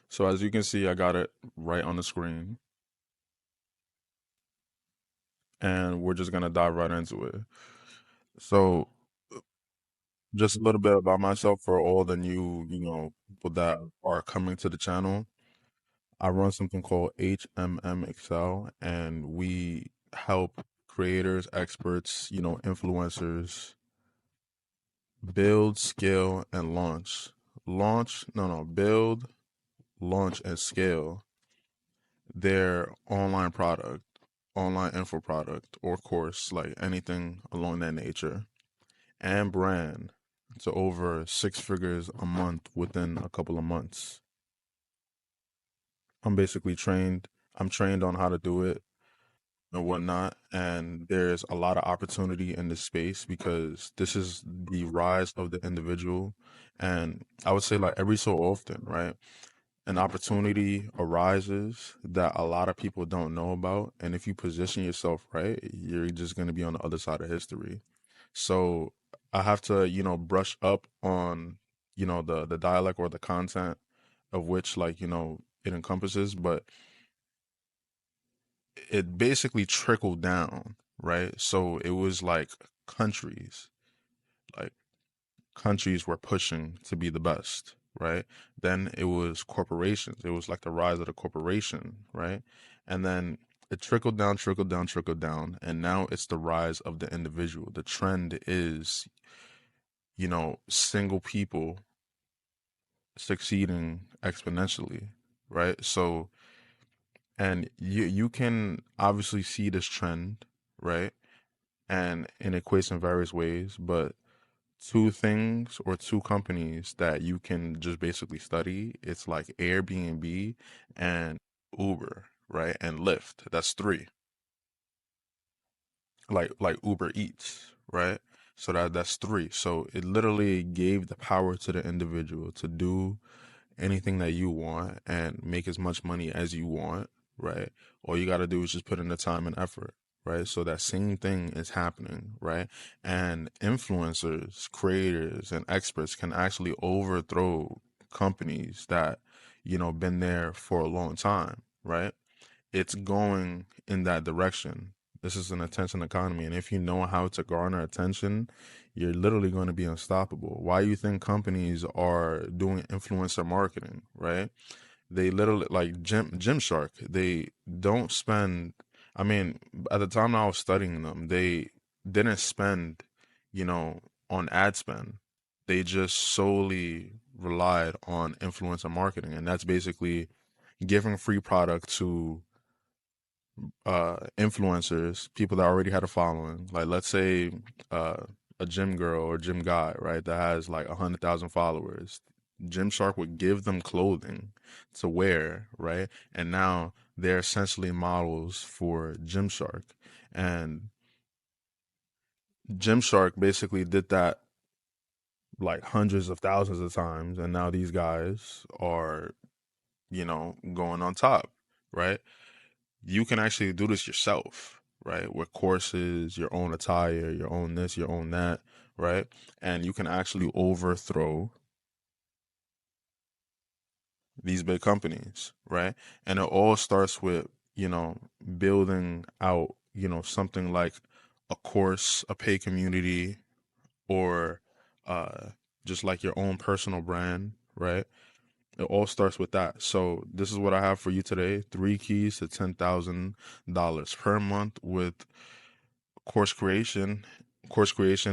So as you can see, I got it right on the screen, and we're just gonna dive right into it. So just a little bit about myself for all the new, people that are coming to the channel. I run something called HMM Excel, and we help creators, experts, influencers build, scale, and launch. Build, launch, and scale their online product, online info product, or course, like anything along that nature, and brand to over six figures a month within a couple of months. I'm basically trained. I'm trained on how to do it and whatnot. And there's a lot of opportunity in this space because this is the rise of the individual. And I would say, like, every so often, right? An opportunity arises that a lot of people don't know about. And if you position yourself right, you're just going to be on the other side of history. So I have to, brush up on, the dialect or the content of which, like, it encompasses, but it basically trickled down, right? So it was countries, like countries were pushing to be the best, right? Then it was corporations. It was like the rise of the corporation, right? And then it trickled down, trickled down, trickled down, and now it's the rise of the individual. The trend is, single people succeeding exponentially, right? So, and you can obviously see this trend, right? And it equates in various ways, but two things or two companies that you can just basically study, it's like Airbnb and Uber, right? And Lyft. That's three. Like Uber Eats, right? So that's three. So it literally gave the power to the individual to do anything that you want and make as much money as you want, right? All you got to do is just put in the time and effort, right? So that same thing is happening, right? And influencers, creators, and experts can actually overthrow companies that, been there for a long time, right? It's going in that direction. This is an attention economy. And if you know how to garner attention, you're literally going to be unstoppable. Why you think companies are doing influencer marketing, right? They literally like Gymshark, they don't spend, I mean, at the time I was studying them, they didn't spend, you know, on ad spend. They just solely relied on influencer marketing. And that's basically giving free product to influencers, people that already had a following. Like let's say uh a gym girl or gym guy, right, that has like 100,000 followers. Gymshark would give them clothing to wear, right? And now they're essentially models for Gymshark. And Gymshark basically did that like hundreds of thousands of times, and now these guys are, going on top, right? You can actually do this yourself, right? With courses, your own attire, your own this, your own that, right? And you can actually overthrow these big companies, right? And it all starts with, building out, something like a course, a pay community, or uh, just like your own personal brand, right? It all starts with that. So this is what I have for you today: three keys to $10,000 per month with course creation,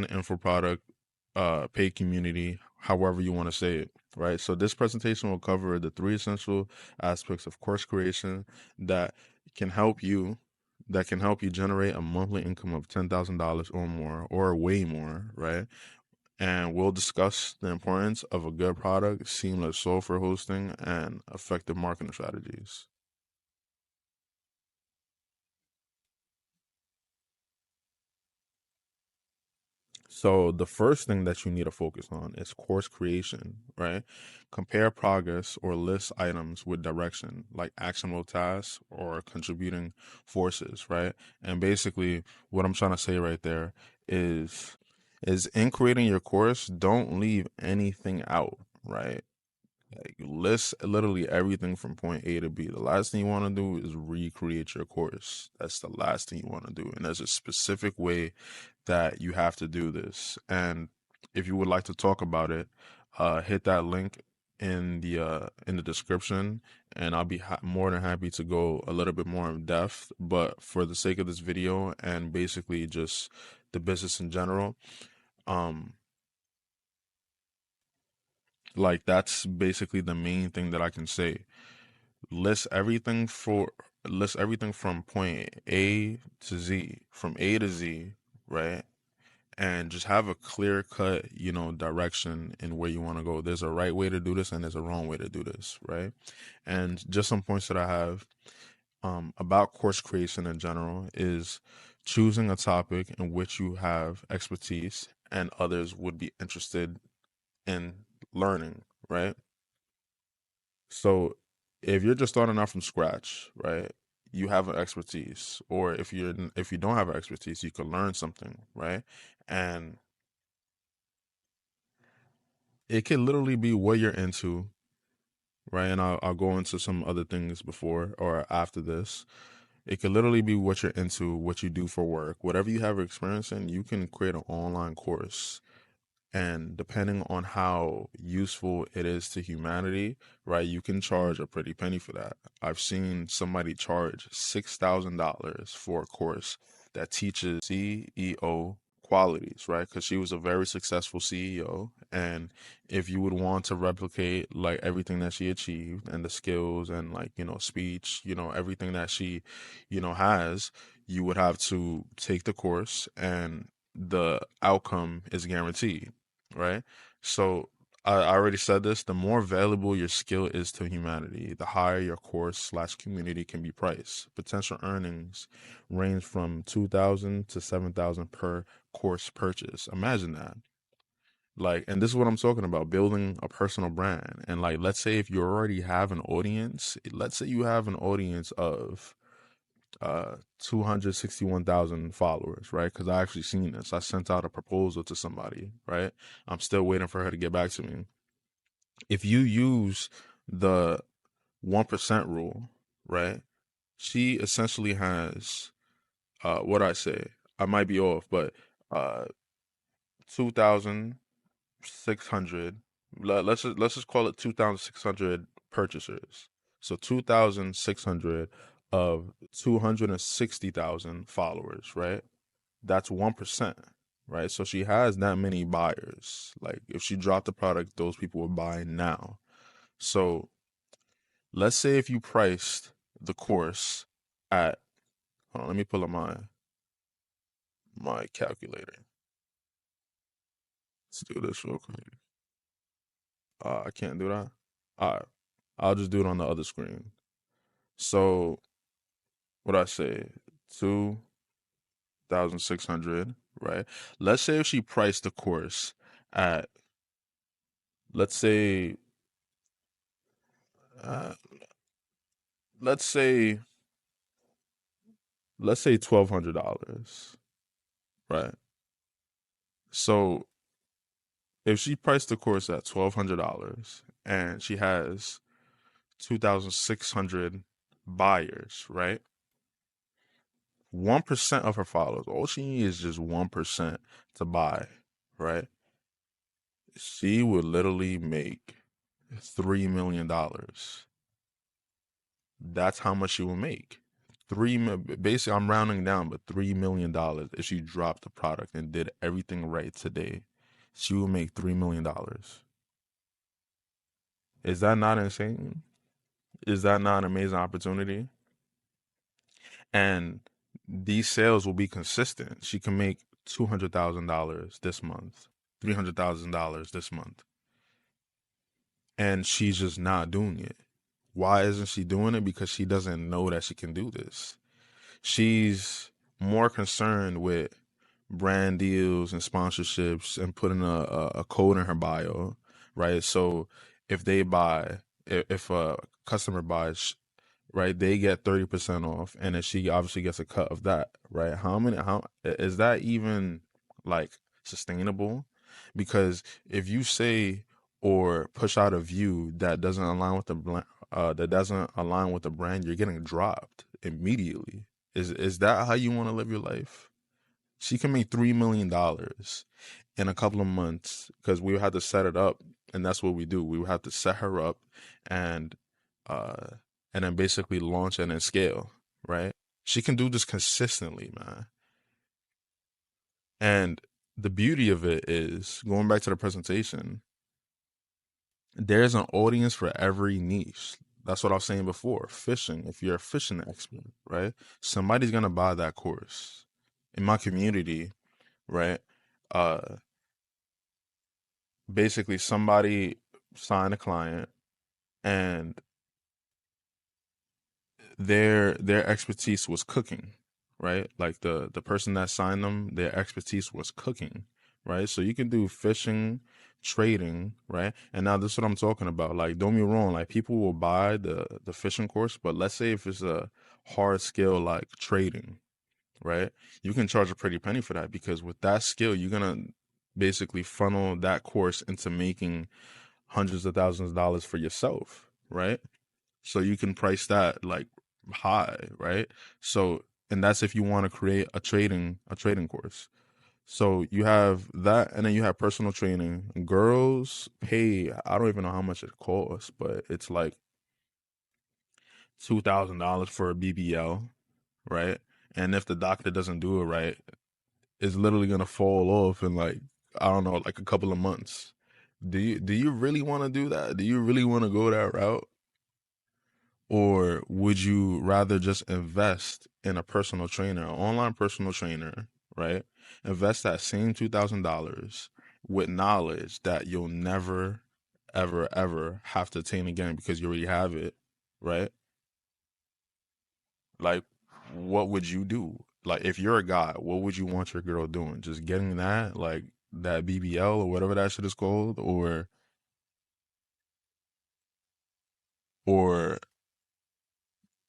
info product, paid community, however you want to say it. Right. So this presentation will cover the three essential aspects of course creation that can help you that can help you generate a monthly income of $10,000 or more or way more, right? And we'll discuss the importance of a good product, seamless software hosting, and effective marketing strategies. So the first thing that you need to focus on is course creation, right? Compare progress or list items with direction, like actionable tasks or contributing forces, right? And basically what I'm trying to say right there is in creating your course, don't leave anything out, right? Like, list literally everything from point A to B. The last thing you want to do is recreate your course. That's the last thing you want to do. And there's a specific way that you have to do this. And if you would like to talk about it, hit that link in the description, and I'll be more than happy to go a little bit more in depth. But for the sake of this video and basically just the business in general, um, like that's basically the main thing that I can say. List everything for list everything from point A to Z, from A to Z, right? And just have a clear cut, direction in where you want to go. There's a right way to do this and there's a wrong way to do this, right? And just some points that I have about course creation in general is choosing a topic in which you have expertise and others would be interested in learning, right? So if you're just starting out from scratch, right? You have an expertise, or if you don't have an expertise, you can learn something, right? And it could literally be what you're into, right? And I'll go into some other things before or after this. It could literally be what you're into, what you do for work, whatever you have experience in. You can create an online course, and depending on how useful it is to humanity, right, you can charge a pretty penny for that. I've seen somebody charge $6,000 for a course that teaches CEO qualities, right? Because she was a very successful CEO. And if you would want to replicate like everything that she achieved and the skills and like, speech, everything that she, has, you would have to take the course, and the outcome is guaranteed, right? So I already said this. The more valuable your skill is to humanity, the higher your course slash community can be priced. Potential earnings range from 2,000 to 7,000 per course purchase. Imagine that. Like, and this is what I'm talking about, building a personal brand. And like, let's say if you already have an audience, let's say you have an audience of 261,000 followers, right? Because I actually seen this. I sent out a proposal to somebody, right? I'm still waiting for her to get back to me. If you use the 1% rule, right? She essentially has what I say. I might be off, but 2,600. Let's just call it 2,600 purchasers. So 2,600 of 260,000 followers, right? That's 1%, right? So she has that many buyers. Like if she dropped the product, those people would buy now. So let's say if you priced the course at, hold on, let me pull up my calculator. Let's do this real quick. I can't do that. All right, I'll just do it on the other screen. So what I say, 2,600, right? Let's say if she priced the course at, let's say, uh, let's say, $1,200, right? So if she priced the course at $1,200 and she has 2,600 buyers, right? 1% of her followers, all she needs is just 1% to buy, right? She would literally make $3 million. That's how much she will make. Basically, I'm rounding down, but $3 million if she dropped the product and did everything right today. She will make $3 million. Is that not insane? Is that not an amazing opportunity? And these sales will be consistent. She can make $200,000 this month, $300,000 this month, and she's just not doing it. Why isn't she doing it? Because she doesn't know that she can do this. She's more concerned with brand deals and sponsorships and putting a code in her bio, right? So if they buy, if a customer buys, right, they get 30% off, and then she obviously gets a cut of that, right? How is that even like sustainable? Because if you say or push out a view that doesn't align with the brand, you're getting dropped immediately. Is that how you want to live your life? She can make $3 million in a couple of months because we would have to set it up, and that's what we do. We would have to set her up and uh and then basically launch and then scale, right? She can do this consistently, man. And the beauty of it is, going back to the presentation, there's an audience for every niche. That's what I was saying before. Fishing, if you're a fishing expert, right? Somebody's gonna buy that course. In my community, right? Uh Basically somebody signed a client, and their expertise was cooking, right? Like the person that signed them, their expertise was cooking, right? So you can do fishing, trading, right? And now this is what I'm talking about. Like, don't be wrong, like people will buy the fishing course, but let's say if it's a hard skill like trading, right? You can charge a pretty penny for that, because with that skill, you're gonna basically funnel that course into making hundreds of thousands of dollars for yourself, right? So you can price that like high, right? So, and that's if you want to create a trading course. So you have that, and then you have personal training. Girls pay, I don't even know how much it costs, but it's like $2,000 for a BBL, right? And if the doctor doesn't do it right, it's literally gonna fall off in like, I don't know, like a couple of months. Do you really want to do that? Do you really want to go that route? Or would you rather just invest in a personal trainer, an online personal trainer, right? Invest that same $2,000 with knowledge that you'll never, ever, ever have to attain again because you already have it, right? Like, what would you do? Like, if you're a guy, what would you want your girl doing? Just getting that, like that BBL or whatever that shit is called, or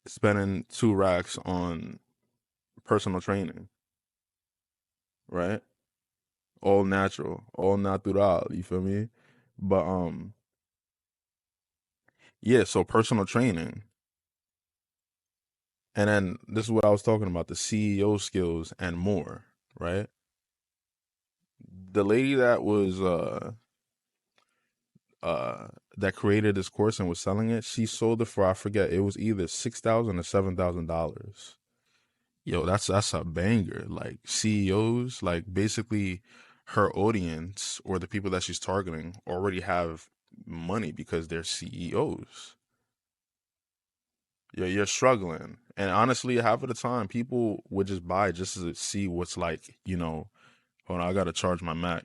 spending 2 racks on personal training, right? All natural, all natural. You feel me? But yeah. So personal training, and then this is what I was talking about: the CEO skills and more. Right? The lady that was that created this course and was selling it, she sold it for, I forget, it was either $6,000 or $7,000. Yo, that's a banger. Like CEOs, like basically her audience or the people that she's targeting already have money because they're CEOs. You're struggling. And honestly, half of the time people would just buy just to see what's like, hold on, I gotta charge my Mac.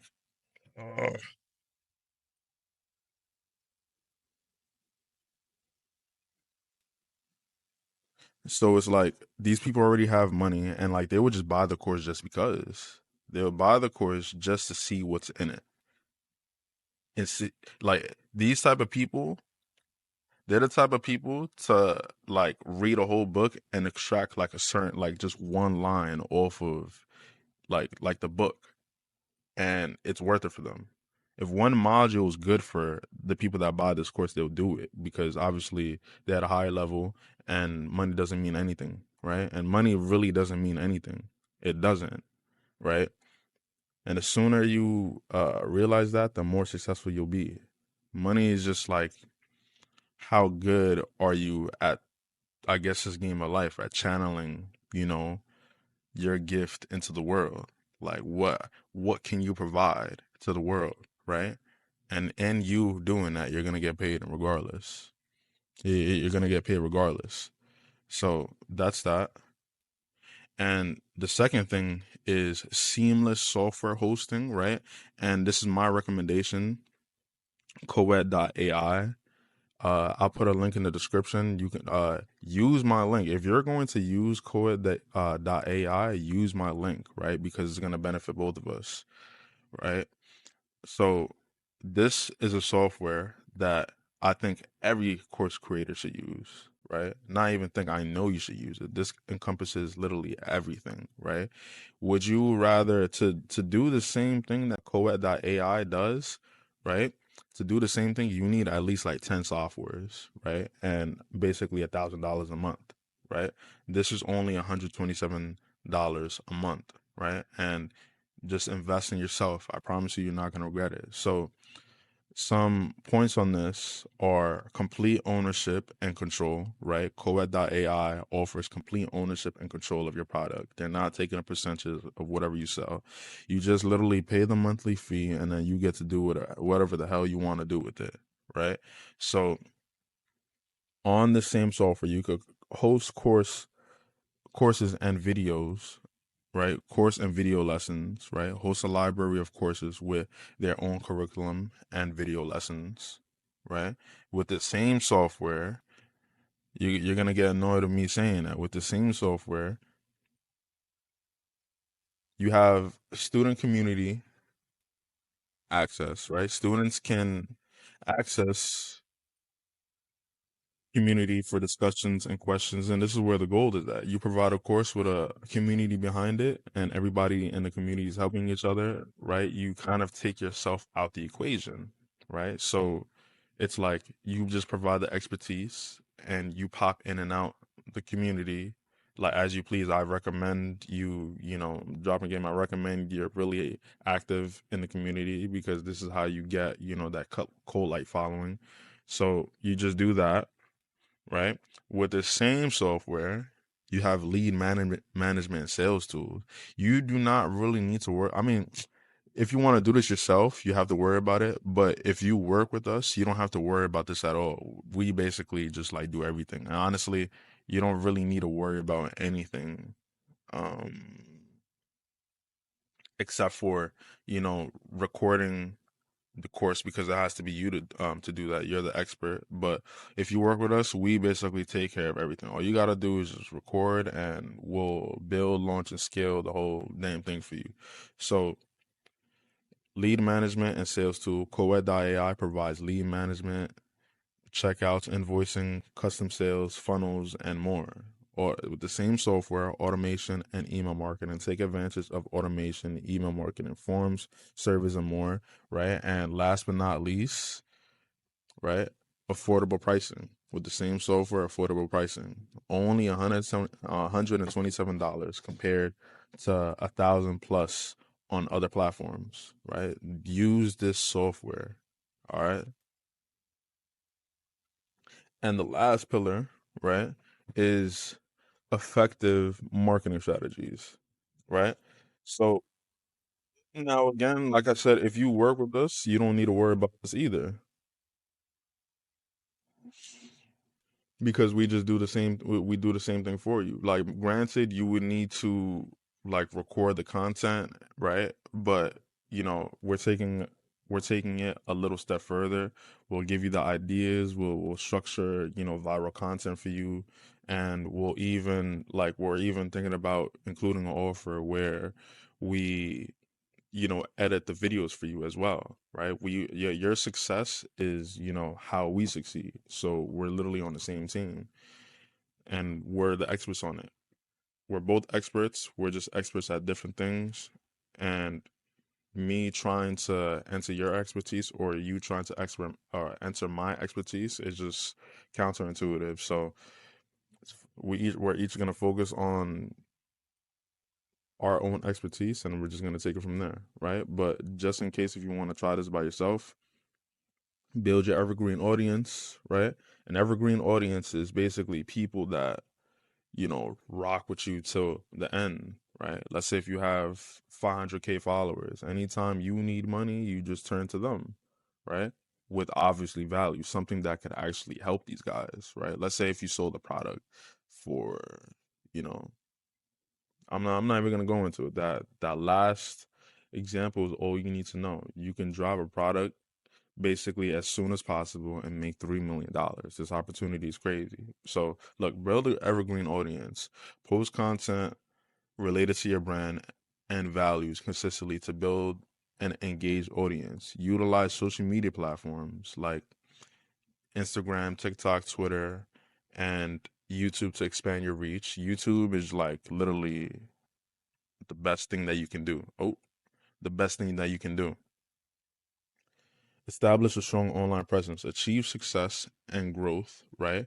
Ugh. So it's like these people already have money, and like they would just buy the course just because. They would buy the course just to see what's in it. And see, like these type of people, they're the type of people to like read a whole book and extract like a certain, like just one line off of like the book, and it's worth it for them. If one module is good for the people that buy this course, they'll do it because obviously they're at a higher level, and money doesn't mean anything, right? And money really doesn't mean anything. It doesn't, right? And the sooner you realize that, the more successful you'll be. Money is just like, how good are you at, I guess, this game of life, at channeling, your gift into the world. Like what can you provide to the world, right? And you doing that, you're gonna get paid regardless. You're gonna get paid regardless. So that's that. And the second thing is seamless software hosting, right? And this is my recommendation, Coed.ai. I'll put a link in the description. You can use my link. If you're going to use Coed.ai, use my link, right? Because it's gonna benefit both of us, right? So this is a software that I think every course creator should use, right? Not even think, I know you should use it. This encompasses literally everything, right? Would you rather to do the same thing that Coed.ai does, right? To do the same thing, you need at least like 10 softwares, right? And basically $1,000 a month, right? This is only $127 a month, right? And just invest in yourself. I promise you, you're not going to regret it. So some points on this are complete ownership and control, right? Coed.ai offers complete ownership and control of your product. They're not taking a percentage of whatever you sell. You just literally pay the monthly fee and then you get to do whatever the hell you want to do with it, right? So on the same software, you could host courses and videos, right? Course and video lessons, right? Host a library of courses with their own curriculum and video lessons, right? With the same software, you're gonna get annoyed of me saying that. With the same software, you have student community access, right? Students can access community for discussions and questions, and this is where the goal is at. You provide a course with a community behind it and everybody in the community is helping each other, right? You kind of take yourself out the equation, right? So it's like you just provide the expertise and you pop in and out the community like as you please. I recommend drop a game. I recommend you're really active in the community because this is how you get that cold light following. So you just do that, right? With the same software, you have lead management sales tools. You do not really need to work. I mean, if you want to do this yourself, you have to worry about it. But if you work with us, you don't have to worry about this at all. We basically just like do everything. And honestly, you don't really need to worry about anything. Um, except for, recording the course because it has to be you to do that. You're the expert. But if you work with us, we basically take care of everything. All you gotta do is just record and we'll build, launch, and scale the whole damn thing for you. So lead management and sales tool, Coed.ai provides lead management, checkouts, invoicing, custom sales, funnels, and more. Or with the same software, automation and email marketing. Take advantage of automation, email marketing, forms, surveys, and more, right? And last but not least, right, affordable pricing. With the same software, affordable pricing. Only $127 compared to 1,000 plus on other platforms, right? Use this software, all right? And the last pillar, right, is effective marketing strategies, right? So now again, like I said, if you work with us, you don't need to worry about this either because we just do the same. We do the same thing for you. Like, granted, you would need to like record the content, right? But we're taking it a little step further. We'll give you the ideas. We'll structure viral content for you, and we're even thinking about including an offer where we edit the videos for you as well, right? Your success is how we succeed. So we're literally on the same team, and we're the experts on it. We're both experts. We're just experts at different things, and me trying to enter your expertise or you trying to enter my expertise is just counterintuitive. So we're each gonna focus on our own expertise and we're just going to take it from there, right? But just in case if you want to try this by yourself, build your evergreen audience, right? An evergreen audience is basically people that rock with you till the end, right? Let's say if you have 500K followers, anytime you need money, you just turn to them, right? With obviously value, something that could actually help these guys, right? Let's say if you sold a product for, you know, I'm not even gonna go into it. That last example is all you need to know. You can drop a product basically as soon as possible and make $3 million. This opportunity is crazy. So look, build an evergreen audience, post content related to your brand and values consistently to build an engaged audience. Utilize social media platforms like Instagram, TikTok, Twitter, and YouTube to expand your reach. YouTube is like literally the best thing that you can do. The best thing that you can do. establish a strong online presence, achieve success and growth, right?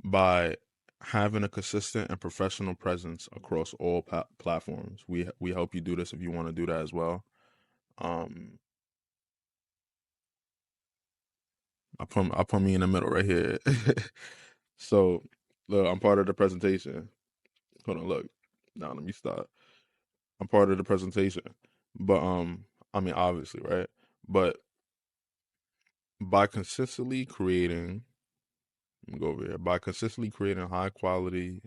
By having a consistent and professional presence across all platforms. We help you do this if you want to do that as well. Um, I put me in the middle right here. So look, I'm part of the presentation. Hold on, look. Now let me stop. I'm part of the presentation. But I mean obviously, right? But by consistently creating, let me go over here. By consistently creating high quality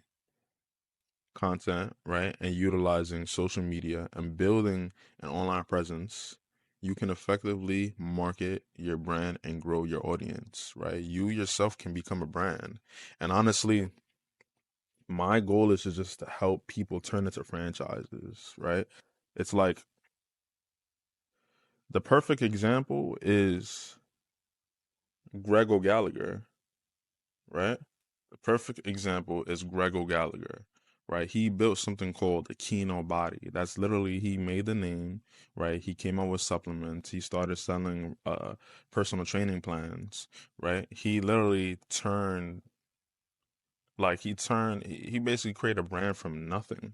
content, right, and utilizing social media and building an online presence, you can effectively market your brand and grow your audience, right? You yourself can become a brand. And honestly, my goal is to just to help people turn into franchises, right? It's like the perfect example is Grego Gallagher, right? The perfect example is Grego Gallagher, right? He built something called the Keno Body. That's literally he made the name, right? He came out with supplements. He started selling personal training plans, right? He literally turned he basically created a brand from nothing.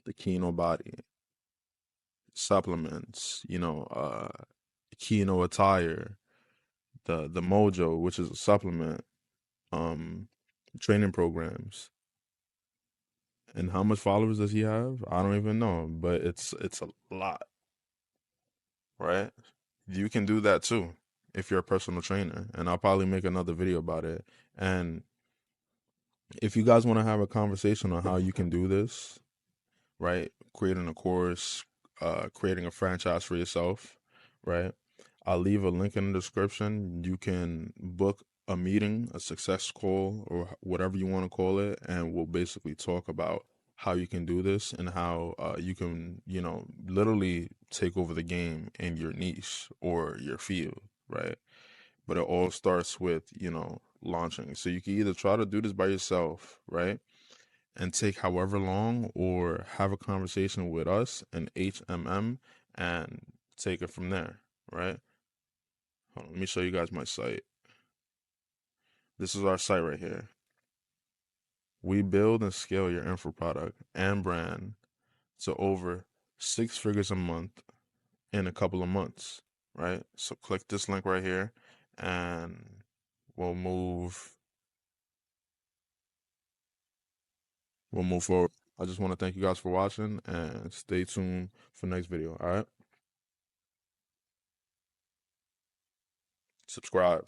The Keno Body supplements, Keno attire, the Mojo, which is a supplement, um, training programs. And how much followers does he have? I don't even know, but it's a lot, right? You can do that too if you're a personal trainer, and I'll probably make another video about it. And if you guys want to have a conversation on how you can do this, right? Creating a course, creating a franchise for yourself, right? I'll leave a link in the description. You can book a meeting, a success call, or whatever you want to call it, and we'll basically talk about how you can do this and how you can, literally take over the game in your niche or your field, right? But it all starts with, launching. So you can either try to do this by yourself, right? And take however long, or have a conversation with us and HMM and take it from there, right? Hold on, let me show you guys my site. This is our site right here. We build and scale your info product and brand to over 6 figures a month in a couple of months, right? So click this link right here and we'll move we'll move forward. I just want to thank you guys for watching and stay tuned for next video. All right. Subscribe.